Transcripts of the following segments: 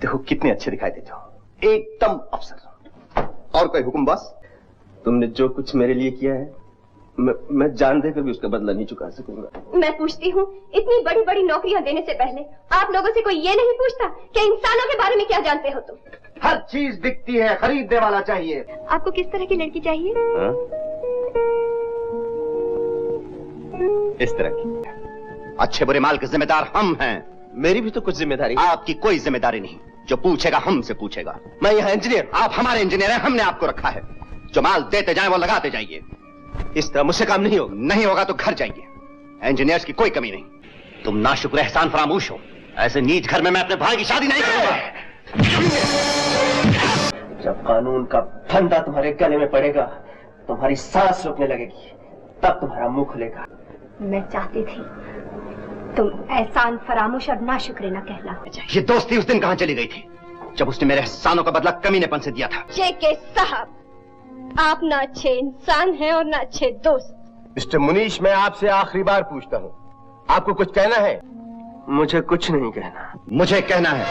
देखो कितने अच्छे दिखाई देते हो, एकदम अफसर। और कोई हुक्म बॉस? तुमने जो कुछ मेरे लिए किया है मैं जान देकर भी उसका बदला नहीं चुका सकूंगा। मैं पूछती हूँ, इतनी बड़ी बड़ी नौकरियां देने से पहले आप लोगों से कोई ये नहीं पूछता कि इंसानों के बारे में क्या जानते हो तुम? हर चीज बिकती है, खरीदने वाला चाहिए। आपको किस तरह की लड़की चाहिए? इस तरह की। अच्छे बुरे माल के जिम्मेदार हम हैं। मेरी भी तो कुछ जिम्मेदारी। आपकी कोई जिम्मेदारी नहीं, जो पूछेगा हमसे पूछेगा। मैं यहाँ इंजीनियर। आप हमारे इंजीनियर हैं, हमने आपको रखा है। जो माल देते जाए वो लगाते जाइए। इस तरह मुझसे काम नहीं होगा। नहीं होगा तो घर जाइए। इंजीनियर्स की कोई कमी नहीं। तुम नाशुक्र एहसान फरामोश हो। ऐसे नीच घर में मैं अपने भाई की शादी नहीं करूंगा। जब कानून का फंदा तुम्हारे गले में पड़ेगा, तुम्हारी सांस रुकने लगेगी, तब तुम्हारा मुंह खुलेगा। मैं चाहती थी तुम एहसान फरामोश और नाशुक्र न कहला। ये दोस्ती उस दिन कहां चली गई थी जब उसने मेरे एहसानों का बदला कमीनेपन से दिया था? जेके साहब, आप ना अच्छे इंसान हैं और ना अच्छे दोस्त। मिस्टर मुनीश, मैं आपसे आखिरी बार पूछता हूँ, आपको कुछ कहना है? मुझे कुछ नहीं कहना। मुझे कहना है।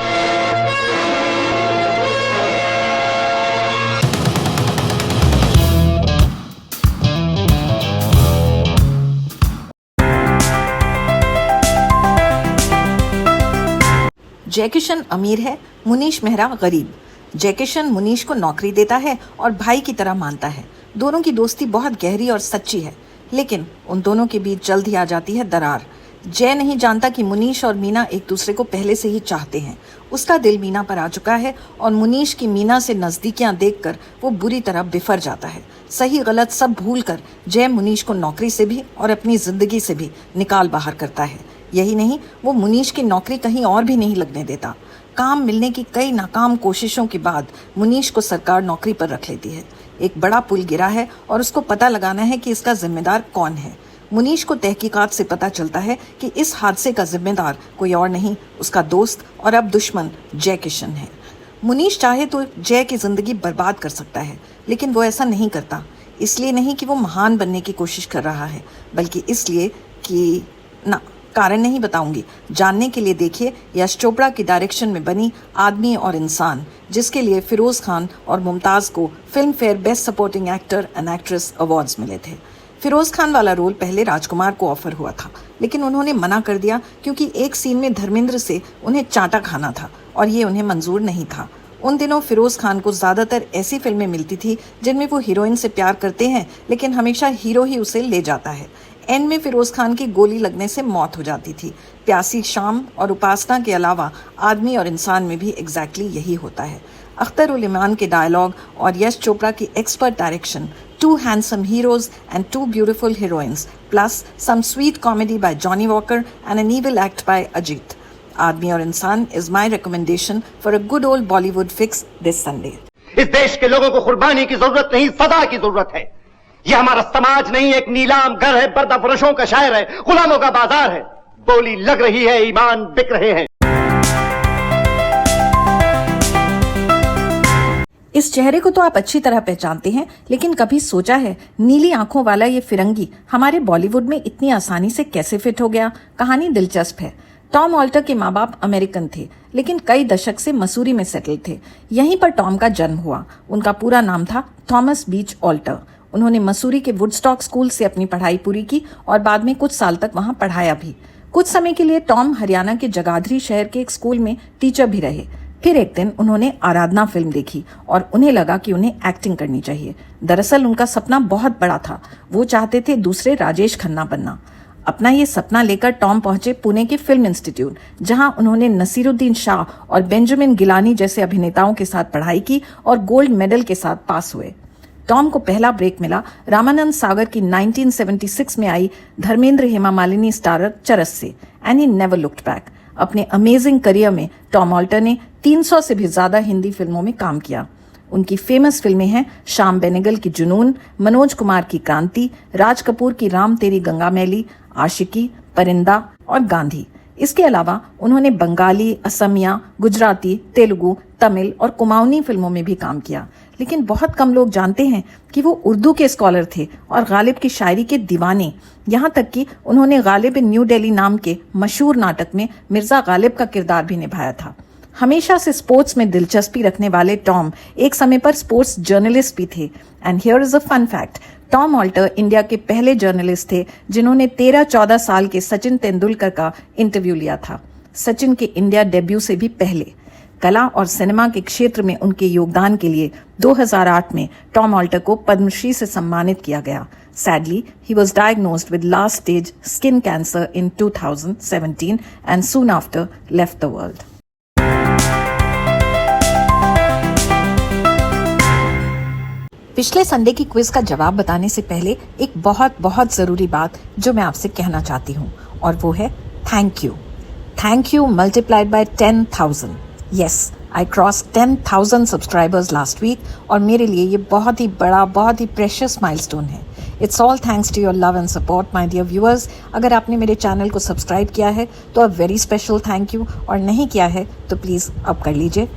जय किशन अमीर है, मुनीश मेहरा गरीब। जय किशन मुनीश को नौकरी देता है और भाई की तरह मानता है। दोनों की दोस्ती बहुत गहरी और सच्ची है, लेकिन उन दोनों के बीच जल्द ही आ जाती है दरार। जय नहीं जानता कि मुनीश और मीना एक दूसरे को पहले से ही चाहते हैं। उसका दिल मीना पर आ चुका है और मुनीश की मीना से नज़दीकियां देखकर वो बुरी तरह बिफर जाता है। सही गलत सब भूलकर जय मुनीश को नौकरी से भी और अपनी ज़िंदगी से भी निकाल बाहर करता है। यही नहीं, वो मुनीश की नौकरी कहीं और भी नहीं लगने देता। काम मिलने की कई नाकाम कोशिशों के बाद मुनीश को सरकार नौकरी पर रख लेती है। एक बड़ा पुल गिरा है और उसको पता लगाना है कि इसका जिम्मेदार कौन है। मुनीश को तहकीकात से पता चलता है कि इस हादसे का जिम्मेदार कोई और नहीं, उसका दोस्त और अब दुश्मन जय किशन है। मुनीश चाहे तो जय की जिंदगी बर्बाद कर सकता है, लेकिन वो ऐसा नहीं करता। इसलिए नहीं कि वो महान बनने की कोशिश कर रहा है, बल्कि इसलिए कि कारण नहीं बताऊंगी। जानने के लिए देखिए यश चोपड़ा की डायरेक्शन में बनी आदमी और इंसान, जिसके लिए फिरोज खान और मुमताज़ को film fair best supporting actor and actress awards मिले थे। फिरोज खान वाला रोल पहले राजकुमार को ऑफर हुआ था, लेकिन उन्होंने मना कर दिया क्योंकि एक सीन में धर्मेंद्र से उन्हें चाटा खाना था और ये उन्हें मंजूर नहीं था। उन दिनों फिरोज खान को ज़्यादातर ऐसी फिल्में मिलती थी जिनमें वो हीरोइन से प्यार करते हैं, लेकिन हमेशा हीरो ही उसे ले जाता है। एंड में फिरोज खान की गोली लगने से मौत हो जाती थी। प्यासी शाम और उपासना के अलावा आदमी और इंसान में भी एग्जैक्टली यही होता है। अख्तर उल इमान के डायलॉग और यश चोपड़ा की expert direction, 2 handsome heroes and 2 beautiful heroines, plus some sweet comedy by Johnny Walker and an evil act by Ajit. आदमी और इंसान is my recommendation for a good old Bollywood fix this Sunday. इस देश के लोगों को कुर्बानी की जरूरत नहीं, सदा की जरूरत है। यह हमारा समाज नहीं एक नीलाम घर है, बर्दाफरोशों का शहर है, गुलामों का बाजार है। बोली लग रही है, ईमान बिक रहे हैं। इस चेहरे को तो आप अच्छी तरह पहचानते हैं, लेकिन कभी सोचा है नीली आंखों वाला ये फिरंगी हमारे बॉलीवुड में इतनी आसानी से कैसे फिट हो गया? कहानी दिलचस्प है। टॉम ऑल्टर के माँ बाप अमेरिकन थे, लेकिन कई दशक से मसूरी में सेटल थे। यहीं पर टॉम का जन्म हुआ। उनका पूरा नाम था थॉमस बीच ऑल्टर। उन्होंने मसूरी के वुडस्टॉक स्कूल से अपनी पढ़ाई पूरी की और बाद में कुछ साल तक वहां पढ़ाया भी। कुछ समय के लिए टॉम हरियाणा के जगाधरी शहर के एक स्कूल में टीचर भी रहे। फिर एक दिन उन्होंने आराधना फिल्म देखी और उन्हें लगा कि उन्हें एक्टिंग करनी चाहिए। दरअसल उनका सपना बहुत बड़ा था। वो चाहते थे दूसरे राजेश खन्ना बनना। अपना ये सपना लेकर टॉम पहुंचे पुणे के फिल्म इंस्टीट्यूट, जहां उन्होंने नसीरुद्दीन शाह और बेंजामिन गिलानी जैसे अभिनेताओं के साथ पढ़ाई की और गोल्ड मेडल के साथ पास हुए। टॉम को पहला ब्रेक मिला रामानंद सागर की 1976 में आई धर्मेंद्र हेमा मालिनी स्टारर चरस से, and he never looked back. अपने अमेजिंग करियर में टॉम ऑल्टर ने 300 से भी ज्यादा हिंदी फिल्मों में काम किया। उनकी फेमस फिल्में हैं श्याम बेनेगल की जुनून, मनोज कुमार की क्रांति, राज कपूर की राम तेरी गंगा मैली, आशिकी, परिंदा और गांधी। इसके अलावा उन्होंने बंगाली, असमिया, गुजराती, तेलुगु, तमिल और कुमाऊनी फिल्मों में भी काम किया। लेकिन बहुत कम लोग जानते हैं कि वो उर्दू के स्कॉलर थे और गालिब की शायरी के दीवाने। यहाँ तक कि उन्होंने गालिब इन न्यू दिल्ली नाम के मशहूर नाटक में मिर्जा गालिब का किरदार भी निभाया था। हमेशा से स्पोर्ट्स में दिलचस्पी रखने वाले टॉम एक समय पर स्पोर्ट्स जर्नलिस्ट भी थे। And here is a fun fact, Tom Alter India के पहले जर्नलिस्ट थे जिन्होंने 13-14 साल के सचिन तेंदुलकर का इंटरव्यू लिया था, सचिन के इंडिया डेब्यू से भी पहले। कला और सिनेमा के क्षेत्र में उनके योगदान के लिए 2008 में टॉम ऑल्टर को पद्मश्री से सम्मानित किया गया। Sadly, he was diagnosed with last stage skin cancer in 2017 and soon after left the world. पिछले संडे की क्विज का जवाब बताने से पहले एक बहुत बहुत जरूरी बात जो मैं आपसे कहना चाहती हूँ, और वो है thank you. Thank you multiplied by 10,000। Yes, I cross 10,000 subscribers last week और मेरे लिए ये बहुत ही बड़ा, बहुत ही प्रेशियस माइलस्टोन है। It's all thanks to your love and support my dear viewers. अगर आपने मेरे चैनल को सब्सक्राइब किया है तो a very special thank you, और नहीं किया है तो प्लीज़ अब कर लीजिए।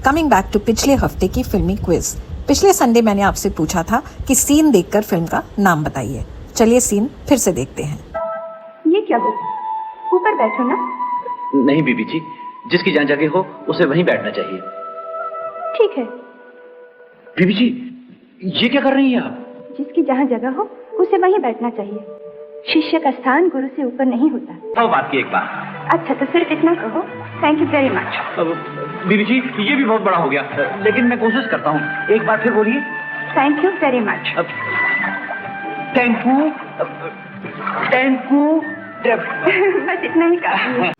कमिंग बैक टू पिछले हफ्ते की फिल्मी क्विज। पिछले संडे मैंने आपसे पूछा था कि सीन देखकर फिल्म का नाम बताइए। चलिए सीन फिर से देखते हैं। ये क्या हो, ऊपर बैठो ना। नहीं बीबी जी, जिसकी जहाँ जगह हो उसे वहीं बैठना चाहिए। ठीक है। बीबी जी, ये क्या कर रही हैं आप? जिसकी जहाँ जगह हो उसे वहीं बैठना चाहिए। शिष्य का स्थान गुरु से ऊपर नहीं होता। वो बात की एक बात। अच्छा, तो सिर्फ इतना कहो, थैंक यू वेरी मच। बीबी जी, ये भी बहुत बड़ा हो गया, लेकिन मैं कोशिश करता हूँ। एक बार फिर बोलिए। Thank you very much. Thank you, thank you. बस इतना ही काफी है।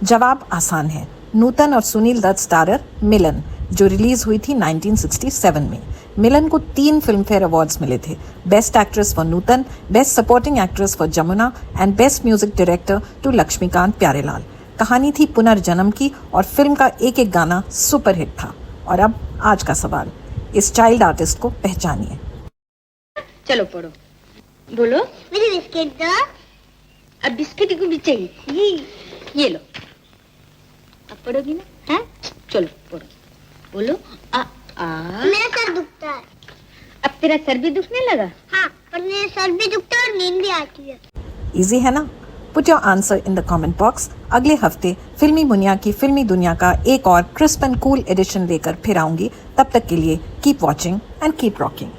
जवाब आसान है। नूतन और सुनील दत्त स्टारर मिलन, जो रिलीज हुई थी 1967 में। मिलन को 3 फिल्म फेयर अवार्ड्स मिले थे। Best actress for Nutan, best supporting actress for Jamuna and best music director to Laxmikant Pyarelal. कहानी थी पुनर्जन्म की और फिल्म का एक एक गाना सुपरहिट था। और अब आज का सवाल, इस चाइल्ड आर्टिस्ट को पहचानिए। चलो पढ़ो। बोलो। मुझे बिस्किट दो। अब बिस्किट को भी चाहिए। ये लो। अब पढ़ोगी ना? हैं? चलो पढ़ो। बोलो। मेरा सर दुखता है। अब तेरा सर भी दुखने लगा? हाँ, पर मेरा सर भी दुखता है और नींद भी आती है। इजी है ना? Put your answer in the comment box. अगले हफ्ते फिल्मी मुनिया की फिल्मी दुनिया का एक और क्रिस्प एंड कूल एडिशन लेकर फिर आऊंगी। तब तक के लिए keep watching and keep rocking.